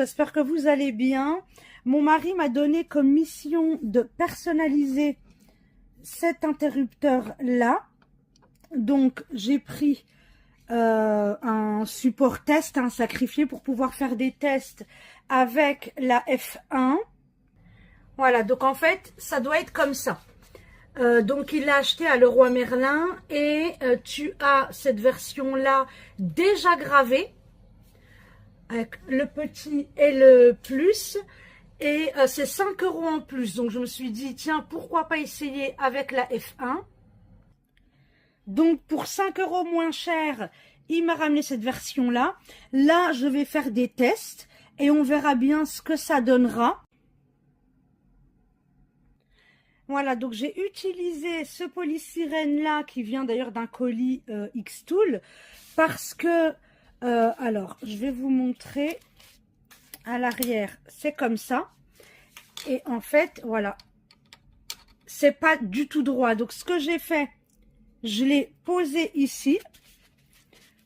j'espère que vous allez bien. Mon mari m'a donné comme mission de personnaliser cet interrupteur-là. Donc, j'ai pris un support test, un sacrifié pour pouvoir faire des tests avec la F1. Voilà, donc en fait, ça doit être comme ça. Donc il l'a acheté à Leroy Merlin et tu as cette version-là déjà gravée avec le petit et le plus et c'est 5 € en plus. Donc je me suis dit, tiens, pourquoi pas essayer avec la F1. Donc pour 5 € moins cher, il m'a ramené cette version-là. Là, je vais faire des tests et on verra bien ce que ça donnera. Voilà, donc j'ai utilisé ce polystyrène là qui vient d'ailleurs d'un colis Xtool parce que, alors je vais vous montrer à l'arrière, c'est comme ça et en fait voilà, c'est pas du tout droit. Donc ce que j'ai fait, je l'ai posé ici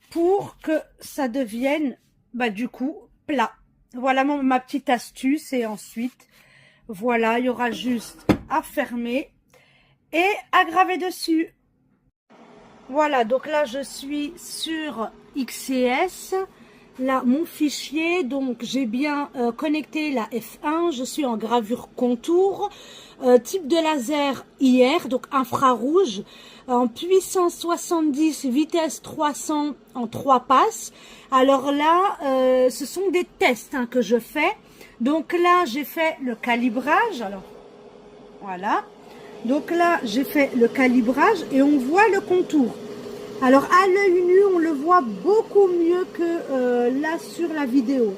pour que ça devienne du coup plat. Voilà ma petite astuce et ensuite voilà, il y aura juste à fermer et à graver dessus. Voilà, donc là je suis sur XCS, là mon fichier, donc j'ai bien connecté la F1, je suis en gravure contour, type de laser IR, donc infrarouge, en puissance 70, vitesse 300 en 3 passes. Alors là, ce sont des tests que je fais. Donc là, j'ai fait le calibrage. Alors, voilà. Donc là, j'ai fait le calibrage et on voit le contour. Alors, à l'œil nu, on le voit beaucoup mieux que là sur la vidéo.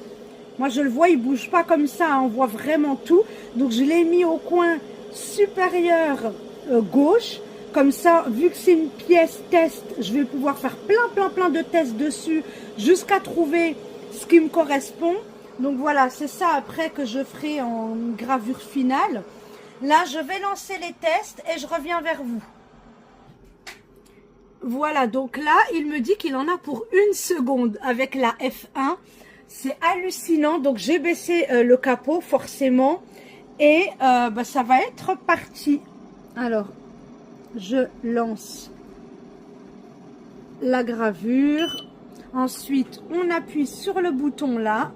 Moi, je le vois, il bouge pas comme ça. On voit vraiment tout. Donc, je l'ai mis au coin supérieur gauche. Comme ça, vu que c'est une pièce test, je vais pouvoir faire plein de tests dessus jusqu'à trouver ce qui me correspond. Donc voilà, c'est ça après que je ferai en gravure finale. Là, je vais lancer les tests et je reviens vers vous. Voilà, donc là, il me dit qu'il en a pour 1 seconde avec la F1. C'est hallucinant. Donc, j'ai baissé le capot forcément et ça va être parti. Alors, je lance la gravure. Ensuite, on appuie sur le bouton là.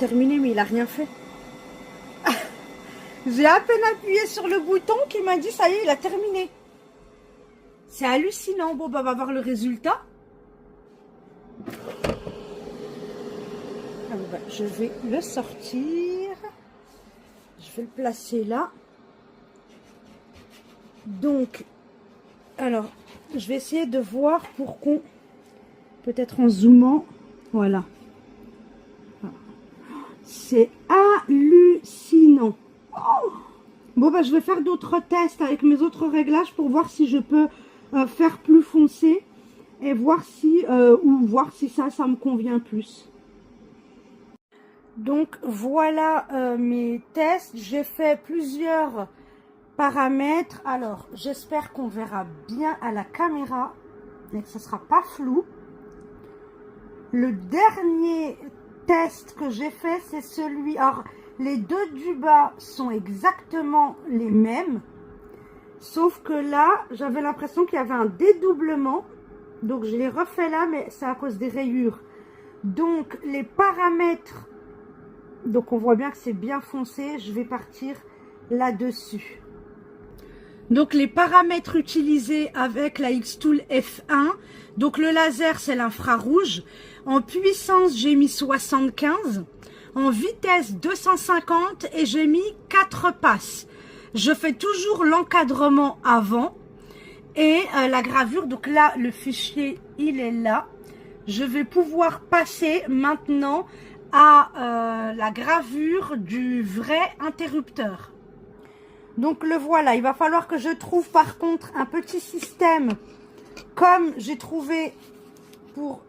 Terminé, mais il a rien fait. J'ai à peine appuyé sur le bouton qui m'a dit ça y est, il a terminé. C'est hallucinant. Bon, on va voir le résultat. Je vais le sortir. Je vais le placer là. Donc, alors, je vais essayer de voir pour qu'on, peut-être en zoomant, voilà. C'est hallucinant. Oh, bon, je vais faire d'autres tests avec mes autres réglages pour voir si je peux faire plus foncé et voir si, ça me convient plus. Donc, voilà mes tests. J'ai fait plusieurs paramètres. Alors, j'espère qu'on verra bien à la caméra et que ce ne sera pas flou. Le dernier test que j'ai fait, c'est celui... Alors, les deux du bas sont exactement les mêmes. Sauf que là, j'avais l'impression qu'il y avait un dédoublement. Donc, je l'ai refait là, mais c'est à cause des rayures. Donc, les paramètres... Donc, on voit bien que c'est bien foncé. Je vais partir là-dessus. Donc, les paramètres utilisés avec la Xtool F1. Donc, le laser, c'est l'infrarouge. En puissance, j'ai mis 75. En vitesse, 250. Et j'ai mis 4 passes. Je fais toujours l'encadrement avant. Et la gravure, donc là, le fichier, il est là. Je vais pouvoir passer maintenant à la gravure du vrai interrupteur. Donc le voilà, il va falloir que je trouve par contre un petit système comme j'ai trouvé pour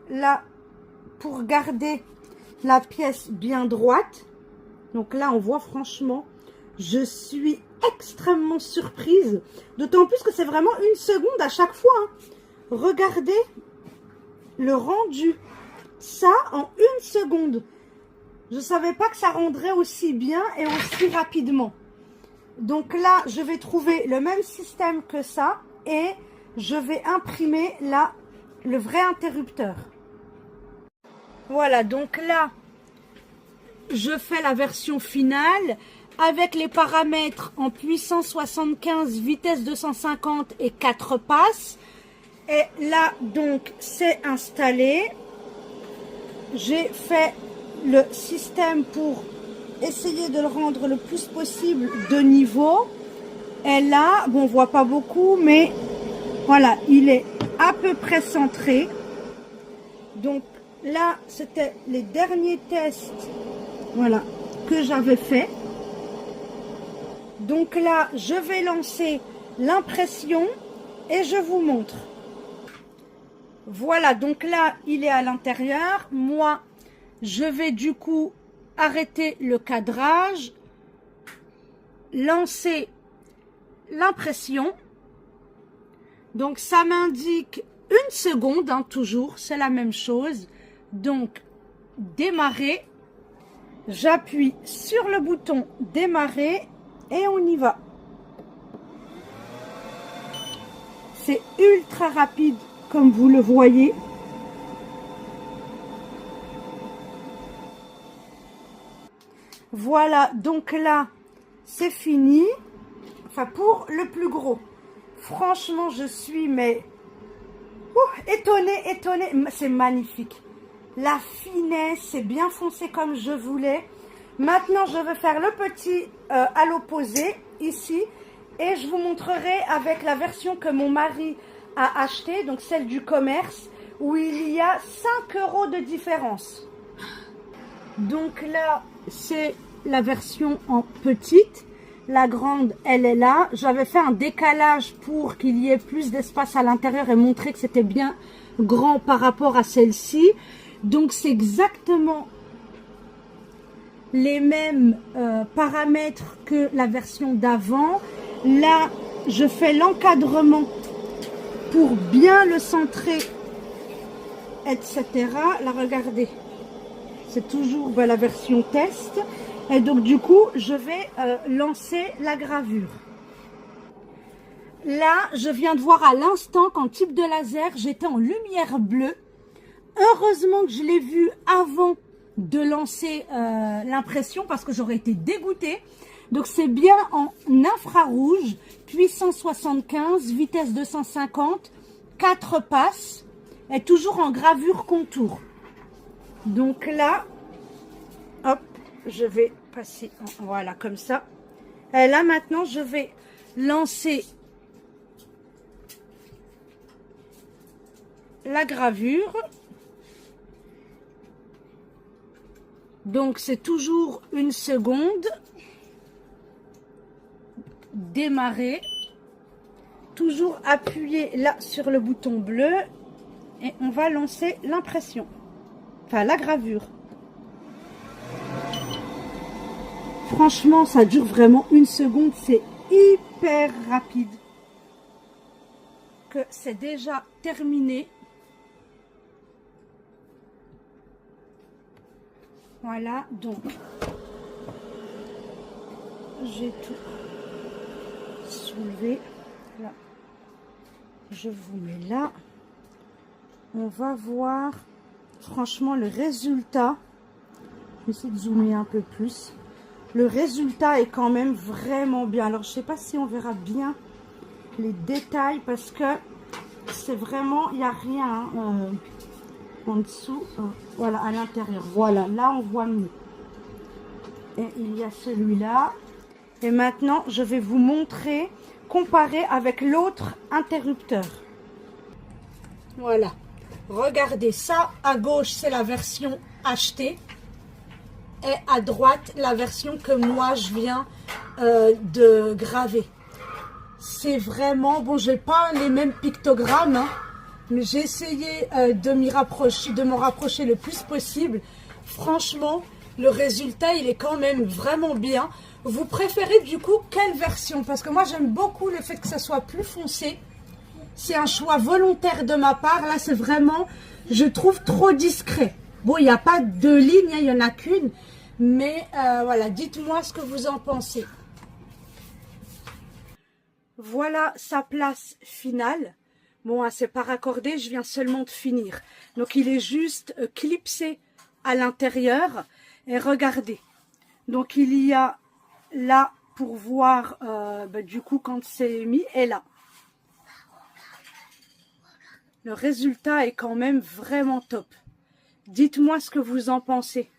garder la pièce bien droite. Donc là on voit franchement, je suis extrêmement surprise. D'autant plus que c'est vraiment 1 seconde à chaque fois. Regardez, le rendu. Ça en 1 seconde. Je ne savais pas que ça rendrait aussi bien et aussi rapidement. Donc là, je vais trouver le même système que ça et je vais imprimer là le vrai interrupteur. Voilà, donc là, je fais la version finale avec les paramètres en puissance 75, vitesse 250 et 4 passes. Et là, donc, c'est installé. J'ai fait le système pour essayer de le rendre le plus possible de niveau. Et là, bon, on voit pas beaucoup, mais voilà, il est à peu près centré. Donc là, c'était les derniers tests, voilà, que j'avais fait. Donc là, je vais lancer l'impression et je vous montre. Voilà, donc là, il est à l'intérieur. Moi, je vais du coup arrêter le cadrage, lancer l'impression. Donc, ça m'indique 1 seconde, hein, toujours, c'est la même chose. Donc, démarrer. J'appuie sur le bouton démarrer et on y va. C'est ultra rapide, comme vous le voyez. Voilà, donc là, c'est fini. Enfin, pour le plus gros. Franchement, je suis étonnée. C'est magnifique. La finesse, c'est bien foncé comme je voulais. Maintenant, je vais faire le petit à l'opposé, ici. Et je vous montrerai avec la version que mon mari a achetée, donc celle du commerce, où il y a 5 € de différence. Donc là, c'est la version en petite. La grande, elle est là. J'avais fait un décalage pour qu'il y ait plus d'espace à l'intérieur et montrer que c'était bien grand par rapport à celle-ci. Donc, c'est exactement les mêmes paramètres que la version d'avant. Là, je fais l'encadrement pour bien le centrer, etc. Là, regardez. C'est toujours la version test. Et donc, du coup, je vais lancer la gravure. Là, je viens de voir à l'instant qu'en type de laser, j'étais en lumière bleue. Heureusement que je l'ai vu avant de lancer l'impression parce que j'aurais été dégoûtée. Donc, c'est bien en infrarouge, puissance 75, vitesse 250, 4 passes et toujours en gravure contour. Donc là, hop, je vais passer, voilà, comme ça. Et là, maintenant, je vais lancer la gravure. Donc, c'est toujours 1 seconde. Démarrer. Toujours appuyer là sur le bouton bleu. Et on va lancer l'impression. Enfin, la gravure. Franchement, ça dure vraiment 1 seconde. C'est hyper rapide. Que c'est déjà terminé. Voilà, donc j'ai tout soulevé. Là, je vous mets là. On va voir franchement le résultat. Je vais essayer de zoomer un peu plus. Le résultat est quand même vraiment bien. Alors, je sais pas si on verra bien les détails parce que c'est vraiment, il n'y a rien en dessous. Voilà, à l'intérieur. Voilà, là, on voit mieux. Et il y a celui-là. Et maintenant, je vais vous montrer, comparer avec l'autre interrupteur. Voilà. Regardez ça. À gauche, c'est la version achetée. Et à droite, la version que moi, je viens de graver. C'est vraiment... Bon, j'ai pas les mêmes pictogrammes, hein, mais j'ai essayé de m'en rapprocher le plus possible. Franchement, le résultat, il est quand même vraiment bien. Vous préférez du coup quelle version? Parce que moi, j'aime beaucoup le fait que ça soit plus foncé. C'est un choix volontaire de ma part. Là, c'est vraiment je trouve trop discret. Bon, il n'y a pas deux lignes, il n'y en a qu'une. Mais voilà, dites-moi ce que vous en pensez. Voilà sa place finale. Bon, hein, c'est pas raccordé, je viens seulement de finir. Donc, il est juste clipsé à l'intérieur. Et regardez. Donc, il y a là pour voir, du coup, quand c'est mis, et là. Le résultat est quand même vraiment top. Dites-moi ce que vous en pensez.